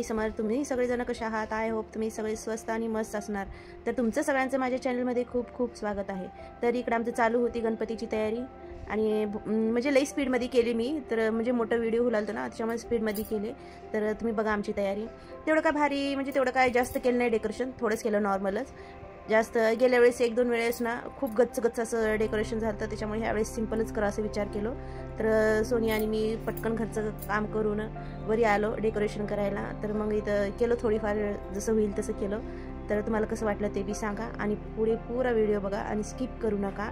स्वामी समर्थ. तुम्ही सगळेजण कशा आहात? आय होप तुम्ही सगळे स्वस्त आणि मस्त असणार. तर तुमचं सगळ्यांचं माझ्या चॅनलमध्ये खूप खूप स्वागत आहे. तर इकडं आमचं चालू होती गणपतीची तयारी आणि म्हणजे लई स्पीडमध्ये केली मी, तर म्हणजे मोठं व्हिडिओ होलालतो ना, त्याच्यामुळे स्पीडमध्ये केले. तर तुम्ही बघा आमची तयारी. तेवढं काय भारी म्हणजे तेवढं काय जास्त केलं नाही डेकोरेशन, थोडंच केलं नॉर्मलच. जास्त गेल्या वेळेस 1-2 वेळेस ना खूप गच्च असं डेकोरेशन झालं, त्याच्यामुळे ह्यावेळेस सिम्पलच करा असं विचार केलो. तर सोनिया आणि मी पटकन घरचं काम करून वरी आलो डेकोरेशन करायला. तर मग इथं केलं थोडीफार, जसं होईल तसं केलं. तर तुम्हाला कसं वाटलं ते बी सांगा आणि पुढे पुरा व्हिडिओ बघा आणि स्किप करू नका.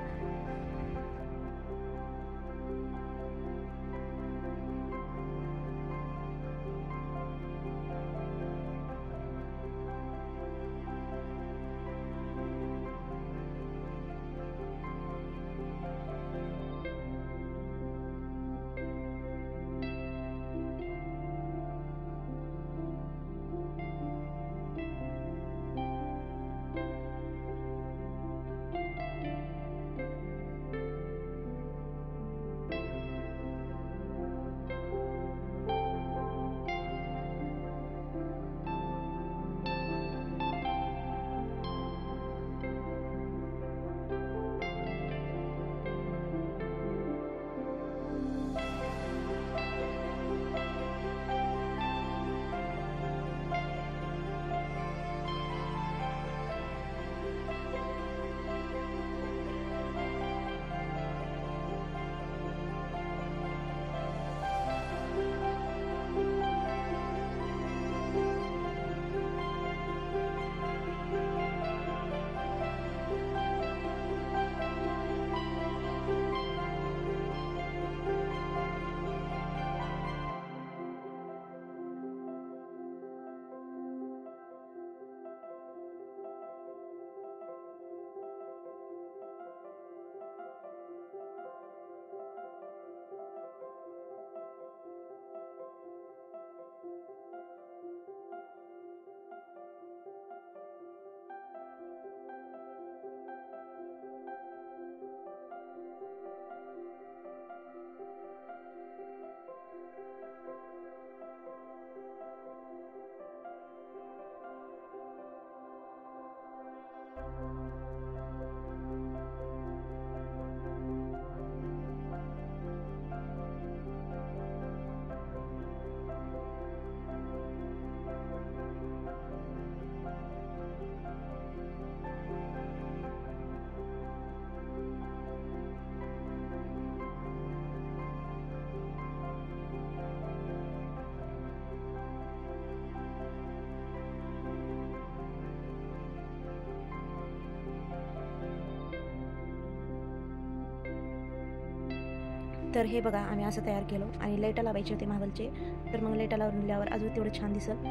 तर हे बघा आम्ही असं तयार केलो आणि लाईटा लावायचे होते मागलचे. तर मग लाईटा लावल्यावर अजून तेवढं छान दिसत.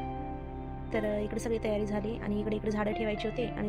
तर इकडे सगळी तयारी झाली आणि इकडे झाडं ठेवायचे होते आणि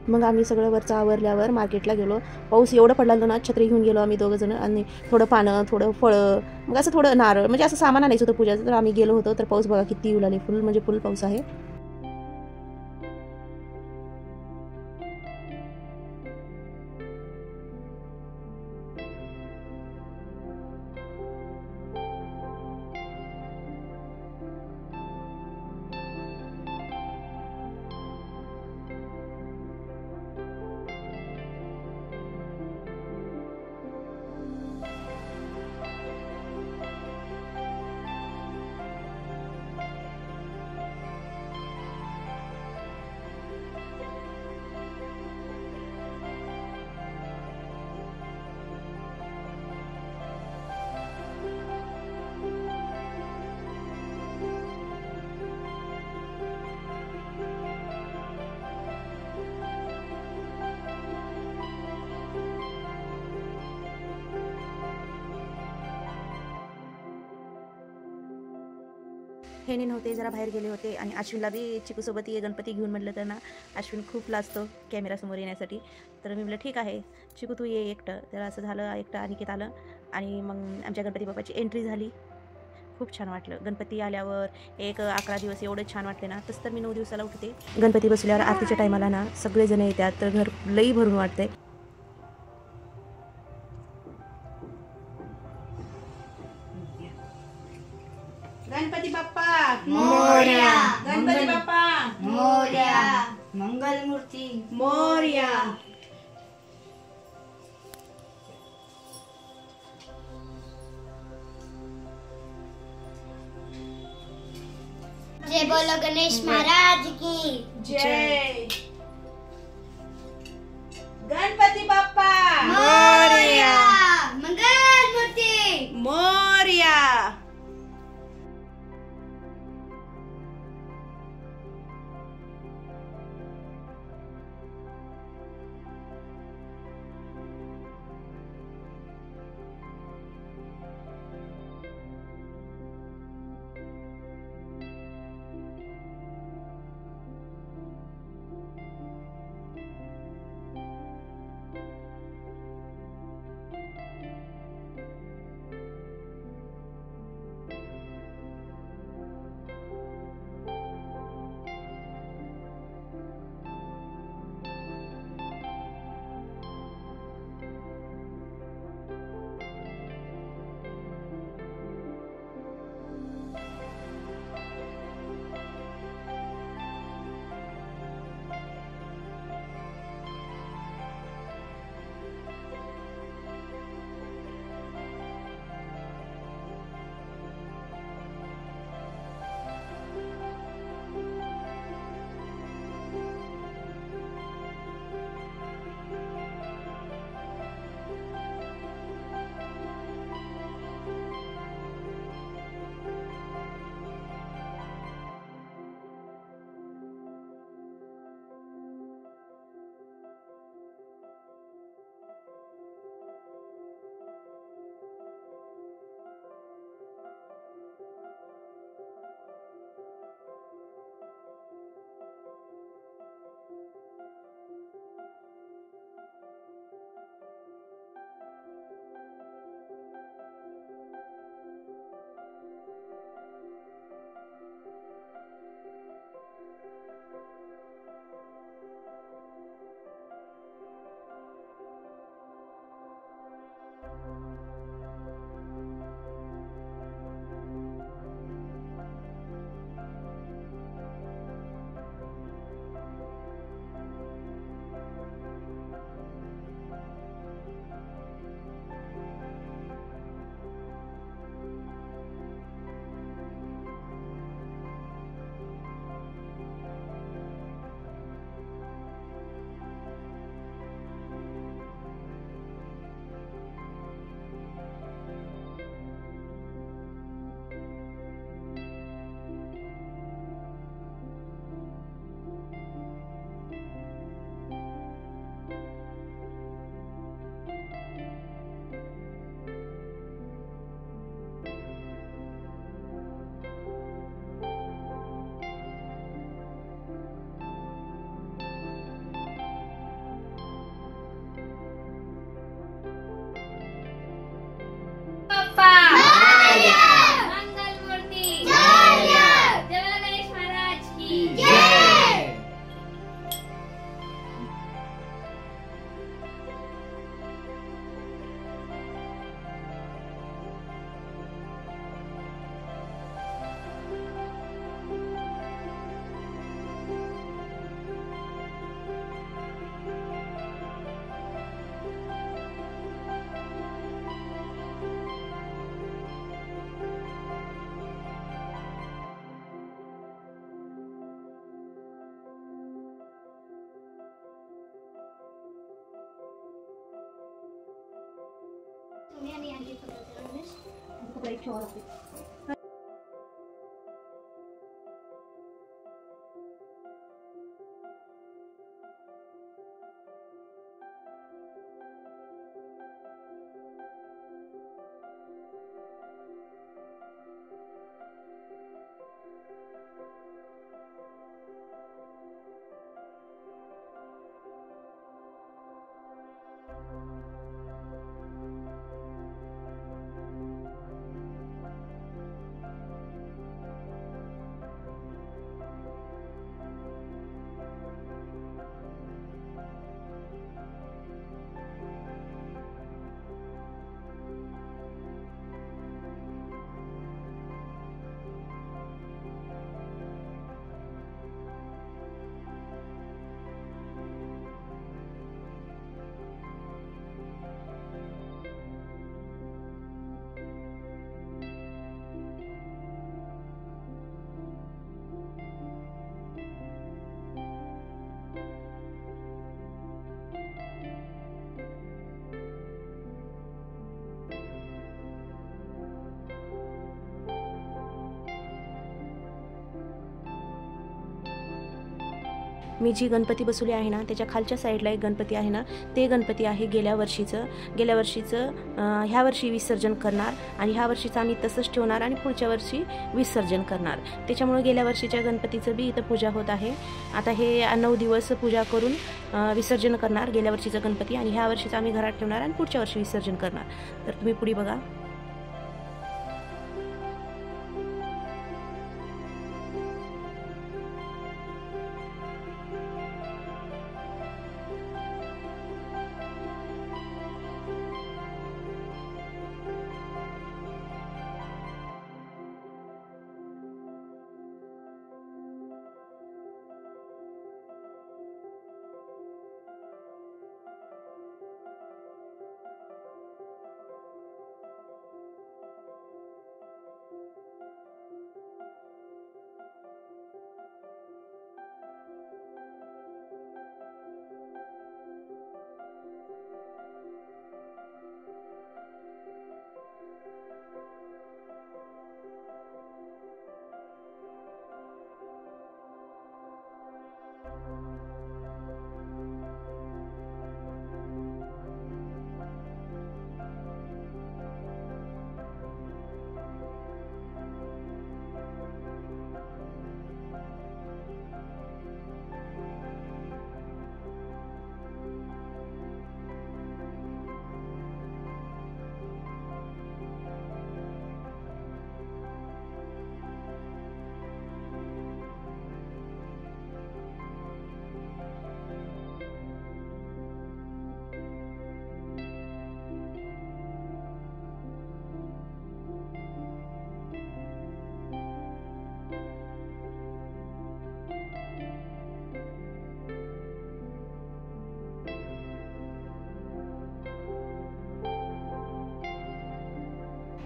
मग आम्ही सगळं वरचं आवरल्यावर मार्केटला गेलो. पाऊस एवढं पडला ना, छत्री घेऊन गेलो आम्ही दोघंजणं आणि थोडं पानं, थोडं फळं, मग असं थोडं नारळ, म्हणजे असं सामान आणायचं होतं पूजाचं. तर आम्ही गेलो होतो. तर पाऊस बघा किती येऊ लागले, फुल म्हणजे फुल पाऊस आहे. हेने नव्हते, जरा बाहेर गेले होते आणि अश्विनला बी चिकूसोबत ये गणपती घेऊन म्हटलं तर ना, अश्विन खूप लाजतो कॅमेरासमोर येण्यासाठी. तर मी म्हटलं ठीक आहे चिकू तू ये एकटं. तर असं झालं, एकटं अनिकेत आलं आणि मग आमच्या गणपती बाप्पाची एंट्री झाली. खूप छान वाटलं. गणपती आल्यावर एक 11 दिवस एवढे छान वाटले ना. तसं तर मी 9 दिवसाला उठते. गणपती बसल्यावर आरतीच्या टायमाला ना सगळेजण येतात, तर घर लई भरून वाटते. गणपती बाप्पा मोरया. गणपती बाप्पा मोरया. मंगलमूर्ती मोरया. जय बोलो गणेश महाराज की जय. गणपती बाप्पा मोरया. मंगलमूर्ती मोरया. मी जी गणपती बसवली आहे ना त्याच्या खालच्या साईडला एक गणपती आहे ना, ते गणपती आहे गेल्या वर्षीचं ह्या वर्षी विसर्जन करणार आणि ह्या वर्षीचं आम्ही तसंच ठेवणार आणि पुढच्या वर्षी विसर्जन करणार. त्याच्यामुळे गेल्या वर्षीच्या गणपतीचं बी इथं पूजा होत आहे. आता हे 9 दिवस पूजा करून विसर्जन करणार गेल्या वर्षीचं गणपती आणि ह्या वर्षीचं आम्ही घरात ठेवणार आणि पुढच्या वर्षी विसर्जन करणार. तर तुम्ही पुढे बघा.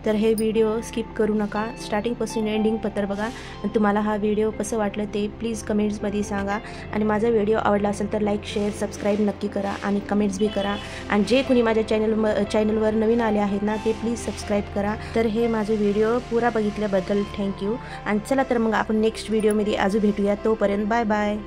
तर हे व्हिडिओ स्किप करू नका, स्टार्टिंगपासून एंडिंगपर्यंत बघा. आणि तुम्हाला हा व्हिडिओ कसं वाटलं ते प्लीज कमेंट्समध्ये सांगा. आणि माझा व्हिडिओ आवडला असेल तर लाईक शेअर सबस्क्राईब नक्की करा आणि कमेंट्स बी करा. आणि जे कुणी माझ्या चॅनलवर नवीन आले आहेत ना ते प्लीज सबस्क्राईब करा. तर हे माझे व्हिडिओ पुरा बघितल्याबद्दल थँक्यू. आणि चला तर मग आपण नेक्स्ट व्हिडिओमध्ये अजून भेटूया. तोपर्यंत बाय बाय.